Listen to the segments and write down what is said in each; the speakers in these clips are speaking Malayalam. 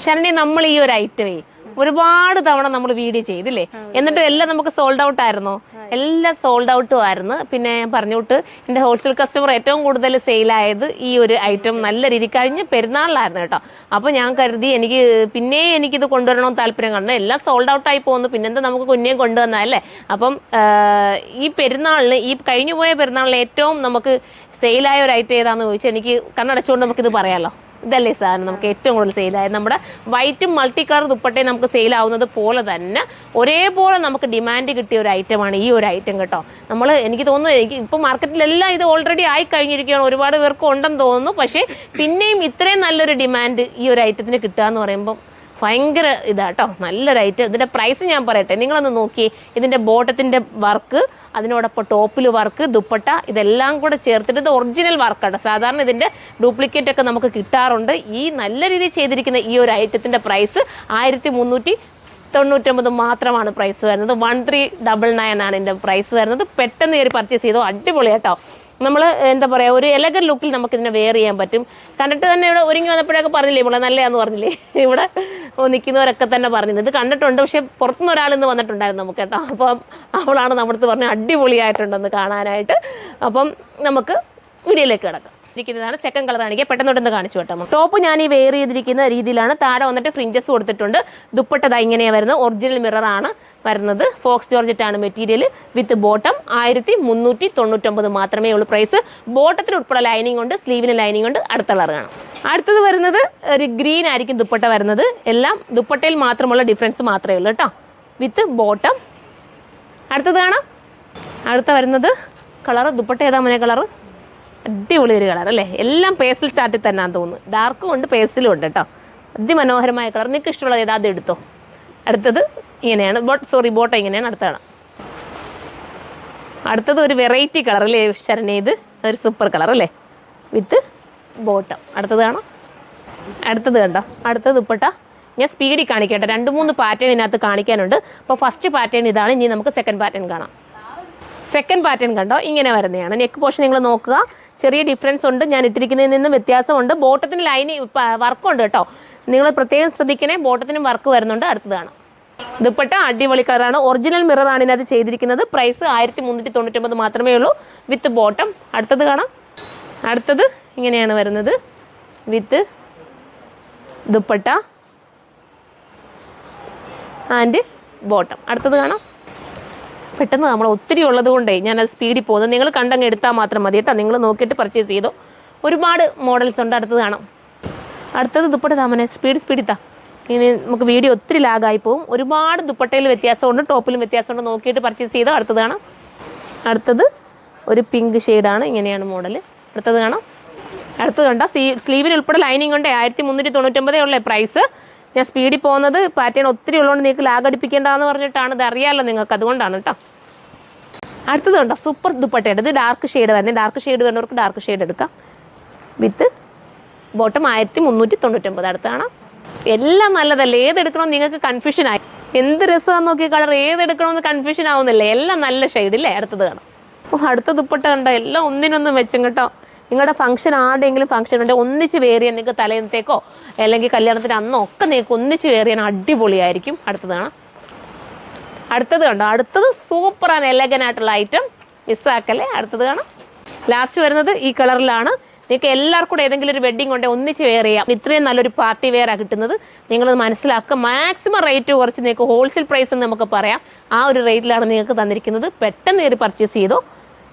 ശരണി, നമ്മൾ ഈ ഒരു ഐറ്റമേ ഒരുപാട് തവണ നമ്മൾ വീഡിയോ ചെയ്തില്ലേ, എന്നിട്ടും എല്ലാം നമുക്ക് സോൾഡ് ഔട്ട് ആയിരുന്നോ? എല്ലാം സോൾഡ് ഔട്ടും ആയിരുന്നു. പിന്നെ ഞാൻ പറഞ്ഞുവിട്ട് എൻ്റെ ഹോൾസെയിൽ കസ്റ്റമർ ഏറ്റവും കൂടുതൽ സെയിലായത് ഈ ഒരു ഐറ്റം നല്ല രീതി കഴിഞ്ഞ് പെരുന്നാളിലായിരുന്നു കേട്ടോ. അപ്പോൾ ഞാൻ കരുതി എനിക്കിത് കൊണ്ടുവരണമെന്ന് താല്പര്യം കാണുന്നത്, എല്ലാം സോൾഡ് ഔട്ടായി പോകുന്നു, പിന്നെന്താ നമുക്ക് കുഞ്ഞേം കൊണ്ടുവന്നതല്ലേ. അപ്പം ഈ പെരുന്നാളിന്, ഈ കഴിഞ്ഞു പോയ പെരുന്നാളിന് ഏറ്റവും നമുക്ക് സെയിലായ ഒരു ഐറ്റം ഏതാണെന്ന് ചോദിച്ചാൽ എനിക്ക് കണ്ണടച്ചുകൊണ്ട് നമുക്കിത് പറയാമല്ലോ. ഇതല്ലേ സാധനം നമുക്ക് ഏറ്റവും കൂടുതൽ സെയിലായത്. നമ്മുടെ വൈറ്റും മൾട്ടി കളർ ദുപ്പട്ടയും നമുക്ക് സെയിലാവുന്നത് പോലെ തന്നെ ഒരേപോലെ നമുക്ക് ഡിമാൻഡ് കിട്ടിയ ഒരു ഐറ്റമാണ് ഈ ഒരു ഐറ്റം കേട്ടോ. എനിക്ക് തോന്നുന്നു ഇപ്പോൾ മാർക്കറ്റിലെല്ലാം ഇത് ഓൾറെഡി ആയി കഴിഞ്ഞിരിക്കുകയാണ്, ഒരുപാട് പേർക്ക് ഉണ്ടെന്ന് തോന്നുന്നു. പക്ഷേ പിന്നെയും ഇത്രയും നല്ലൊരു ഡിമാൻഡ് ഈ ഒരു ഐറ്റത്തിന് കിട്ടുക എന്ന് പറയുമ്പോൾ ഭയങ്കര ഇതാട്ടോ, നല്ലൊരു ഐറ്റം. ഇതിൻ്റെ പ്രൈസ് ഞാൻ പറയട്ടെ, നിങ്ങളൊന്ന് നോക്കി. ഇതിൻ്റെ ബോട്ടത്തിൻ്റെ വർക്ക്, അതിനോടൊപ്പം ടോപ്പിൽ വർക്ക്, ദുപ്പട്ട, ഇതെല്ലാം കൂടെ ചേർത്തിട്ട് ഇത് ഒറിജിനൽ വർക്കാട്ടോ. സാധാരണ ഇതിൻ്റെ ഡ്യൂപ്ലിക്കേറ്റ് ഒക്കെ നമുക്ക് കിട്ടാറുണ്ട്. ഈ നല്ല രീതിയിൽ ചെയ്തിരിക്കുന്ന ഈ ഒരു ഐറ്റത്തിൻ്റെ പ്രൈസ് 1399 മാത്രമാണ് പ്രൈസ് വരുന്നത്. 1399 ആണ് ഇതിൻ്റെ പ്രൈസ് വരുന്നത്. പെട്ടെന്ന് കയറി പർച്ചേസ് ചെയ്തോ, അടിപൊളിയാട്ടോ. നമ്മൾ എന്താ പറയുക, ഒരു എലഗൻ ലുക്കിൽ നമുക്കിതിനെ വെയർ ചെയ്യാൻ പറ്റും. കണ്ടിട്ട് തന്നെ ഇവിടെ ഒരുങ്ങി വന്നപ്പോഴൊക്കെ പറഞ്ഞില്ലേ ഇവിടെ നല്ലതാന്ന് പറഞ്ഞില്ലേ, ഇവിടെ നിൽക്കുന്നവരൊക്കെ തന്നെ പറഞ്ഞത്. ഇത് കണ്ടിട്ടുണ്ട്, പക്ഷേ പുറത്തുനിന്ന് ഒരാളിന്ന് വന്നിട്ടുണ്ടായിരുന്നു നമുക്ക് കേട്ടോ. അപ്പം അവളാണ് നമ്മുടെ അടുത്ത് പറഞ്ഞത് അടിപൊളിയായിട്ടുണ്ടെന്ന് കാണാനായിട്ട്. അപ്പം നമുക്ക് വീഡിയോയിലേക്ക് കിടക്കാം. ഇരിക്കുന്നതാണ് സെക്കൻഡ് കളർ ആണെങ്കിൽ പെട്ടെന്നോട്ടൊന്ന് കാണിച്ചു കേട്ടോ. ടോപ്പ് ഞാൻ ഈ വെയർ ചെയ്തിരിക്കുന്ന രീതിയിലാണ്. താഴെ വന്നിട്ട് ഫ്രിഞ്ചസ് കൊടുത്തിട്ടുണ്ട്. ദുപ്പട്ട ഇങ്ങനെയാണ് വരുന്നത്, ഒറിജിനൽ മിററാണ് വരുന്നത്. ഫോക്സ് ജോർജറ്റാണ് മെറ്റീരിയൽ. വിത്ത് ബോട്ടം 1399 മാത്രമേ ഉള്ളൂ പ്രൈസ്. ബോട്ടത്തിൽ ഉൾപ്പെടെ ലൈനിങ് ഉണ്ട്, സ്ലീവിന് ലൈനിങ് ഉണ്ട്. അടുത്ത കളർ കാണാം. അടുത്തത് വരുന്നത് ഒരു ഗ്രീൻ ആയിരിക്കും ദുപ്പട്ട വരുന്നത്. എല്ലാം ദുപ്പട്ടയിൽ മാത്രമുള്ള ഡിഫറൻസ് മാത്രമേ ഉള്ളൂ കേട്ടോ. വിത്ത് ബോട്ടം. അടുത്തത് കാണാം. അടുത്ത വരുന്നത് കളർ, ദുപ്പട്ട ഏതാ മനെ കളർ, അടിപൊളി ഒരു കളർ അല്ലേ. എല്ലാം പേസ്റ്റൽ ചാർട്ടിൽ തന്നെയാണെന്ന് തോന്നുന്നു. ഡാർക്കും ഉണ്ട് പേസ്റ്റലും ഉണ്ട് കേട്ടോ. അതിമനോഹരമായ കളർ. നിങ്ങൾക്ക് ഇഷ്ടമുള്ളത് ഏതാ അത് എടുത്തോ. അടുത്തത് ഇങ്ങനെയാണ്, ബോട്ടം ഇങ്ങനെയാണ്. അടുത്ത കാണാം. അടുത്തത് ഒരു വെറൈറ്റി കളർ അല്ലേ ശരണി, ഇത് ഒരു സൂപ്പർ കളർ അല്ലേ, വിത്ത് ബോട്ടം. അടുത്തത് കാണാം. അടുത്തത് കണ്ടോ, അടുത്തത് ദുപ്പട്ട. ഞാൻ സ്പീഡിൽ കാണിക്കട്ടെ, 2-3 പാറ്റേൺ ഇതിനകത്ത് കാണിക്കാനുണ്ട്. അപ്പോൾ ഫസ്റ്റ് പാറ്റേൺ ഇതാണ്. ഇനി നമുക്ക് സെക്കൻഡ് പാറ്റേൺ കാണാം. സെക്കൻഡ് പാറ്റേൺ കണ്ടോ, ഇങ്ങനെ വരുന്നതാണ്. നെക്ക് പോർഷൻ നിങ്ങൾ നോക്കുക, ചെറിയ ഡിഫറൻസ് ഉണ്ട്. ഞാൻ ഇട്ടിരിക്കുന്നതിൽ നിന്നും വ്യത്യാസമുണ്ട്. ബോട്ടത്തിന് വർക്കുണ്ട് കേട്ടോ, നിങ്ങൾ പ്രത്യേകം ശ്രദ്ധിക്കണേ. ബോട്ടത്തിനും വർക്ക് വരുന്നുണ്ട്. അടുത്തത് കാണാം. ദുപ്പട്ട അടിപൊളി കളറാണ്, ഒറിജിനൽ മിററാണ് ഇതിനകത്ത് ചെയ്തിരിക്കുന്നത്. പ്രൈസ് 1399 മാത്രമേ ഉള്ളൂ, വിത്ത് ബോട്ടം. അടുത്തത് കാണാം. അടുത്തത് ഇങ്ങനെയാണ് വരുന്നത്, വിത്ത് ദുപ്പട്ട ആൻഡ് ബോട്ടം. അടുത്തത് കാണാം. പെട്ടെന്ന് നമ്മൾ ഒത്തിരി ഉള്ളത് കൊണ്ടേ ഞാനത് സ്പീഡിൽ പോകുന്നത്. നിങ്ങൾ കണ്ടങ്ങ് എടുത്താൽ മാത്രം മതി കേട്ടോ. നിങ്ങൾ നോക്കിയിട്ട് പർച്ചേസ് ചെയ്തോ. ഒരുപാട് മോഡൽസ് ഉണ്ട്. അടുത്തത് കാണാം. അടുത്തത് ദുപ്പട്ട താമനെ സ്പീഡിൽ താ. ഇനി നമുക്ക് വീഡിയോ ഒത്തിരി ലാഗായി പോകും. ഒരുപാട് ദുപ്പട്ടയിൽ വ്യത്യാസമുണ്ട്, ടോപ്പിലും വ്യത്യാസമുണ്ട്. നോക്കിയിട്ട് പർച്ചേസ് ചെയ്തോ. അടുത്തത് കാണാം. അടുത്തത് ഒരു പിങ്ക് ഷെയ്ഡാണ്, ഇങ്ങനെയാണ് മോഡൽ. അടുത്തത് കാണാം. അടുത്തത് കണ്ട സ്ലീവിന് ഉൾപ്പെടെ ലൈനിങ് ഉണ്ട്. 1399 ഉള്ള പ്രൈസ്. ഞാൻ സ്പീഡിൽ പോകുന്നത് പാറ്റേൺ ഒത്തിരി ഉള്ളതുകൊണ്ട് നിങ്ങൾക്ക് ലാഗ് അടിപ്പിക്കേണ്ടതെന്ന് പറഞ്ഞിട്ടാണ്. ഇത് അറിയാമല്ലോ നിങ്ങൾക്ക്, അതുകൊണ്ടാണ് കേട്ടോ. അടുത്തത് കണ്ടോ, സൂപ്പർ ദുപ്പട്ടയുണ്ട്. ഇത് ഡാർക്ക് ഷെയ്ഡ് വരുന്നത്. ഡാർക്ക് ഷെയ്ഡ് വേണ്ടവർക്ക് ഡാർക്ക് ഷെയ്ഡ് എടുക്കാം. വിത്ത് ബോട്ടം 1399. അടുത്ത് കാണാം. എല്ലാം നല്ലതല്ലേ, ഏതെടുക്കണമെന്ന് നിങ്ങൾക്ക് കൺഫ്യൂഷനായി. എന്ത് രസമാണെന്ന് നോക്കിയ കളർ, ഏതെടുക്കണമെന്ന് കൺഫ്യൂഷൻ ആവുന്നില്ലേ. എല്ലാം നല്ല ഷെയ്ഡില്ലേ. അടുത്തത് കാണാം. അടുത്ത ദുപ്പട്ട കണ്ടോ, എല്ലാം ഒന്നിനൊന്നും വെച്ചും കേട്ടോ. നിങ്ങളുടെ ഫംഗ്ഷൻ ആരുടെയെങ്കിലും ഫംഗ്ഷൻ ഉണ്ടെങ്കിൽ ഒന്നിച്ച് വെയർ ചെയ്യാൻ, നിങ്ങൾക്ക് തലേന്നത്തേക്കോ അല്ലെങ്കിൽ കല്യാണത്തിന് അന്നോ ഒക്കെ നിങ്ങൾക്ക് ഒന്നിച്ച് വെയർ ചെയ്യാൻ അടിപൊളിയായിരിക്കും. അടുത്തത് കാണാം. അടുത്തത് കണ്ടോ, അടുത്തത് സൂപ്പർ ആൻഡ് എലഗൻ ആയിട്ടുള്ള ഐറ്റം, മിസ്സാക്കല്ലേ. അടുത്തത് കാണാം. ലാസ്റ്റ് വരുന്നത് ഈ കളറിലാണ്. നിങ്ങൾക്ക് എല്ലാവർക്കും കൂടെ ഏതെങ്കിലും ഒരു വെഡ്ഡിങ് ഉണ്ടെങ്കിൽ ഒന്നിച്ച് വെയർ ചെയ്യാം. ഇത്രയും നല്ലൊരു പാർട്ടി വെയറാണ് കിട്ടുന്നത്. നിങ്ങളത് മനസ്സിലാക്കുക. മാക്സിമം റേറ്റ് കുറച്ച് നിങ്ങൾക്ക് ഹോൾസെയിൽ പ്രൈസ് എന്ന് നമുക്ക് പറയാം. ആ ഒരു റേറ്റിലാണ് നിങ്ങൾക്ക് തന്നിരിക്കുന്നത്. പെട്ടെന്ന് കയറി പർച്ചേസ് ചെയ്തോ,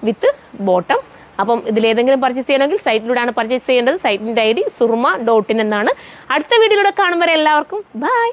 വിത്ത് ബോട്ടം. അപ്പം ഇതിലേതെങ്കിലും പർച്ചേസ് ചെയ്യണമെങ്കിൽ സൈറ്റിലൂടെയാണ് പർച്ചേസ് ചെയ്യേണ്ടത്. സൈറ്റിൻ്റെ ID surma.in എന്നാണ്. അടുത്ത വീഡിയോയിലൂടെ കാണുമ്പോൾ എല്ലാവർക്കും ബൈ.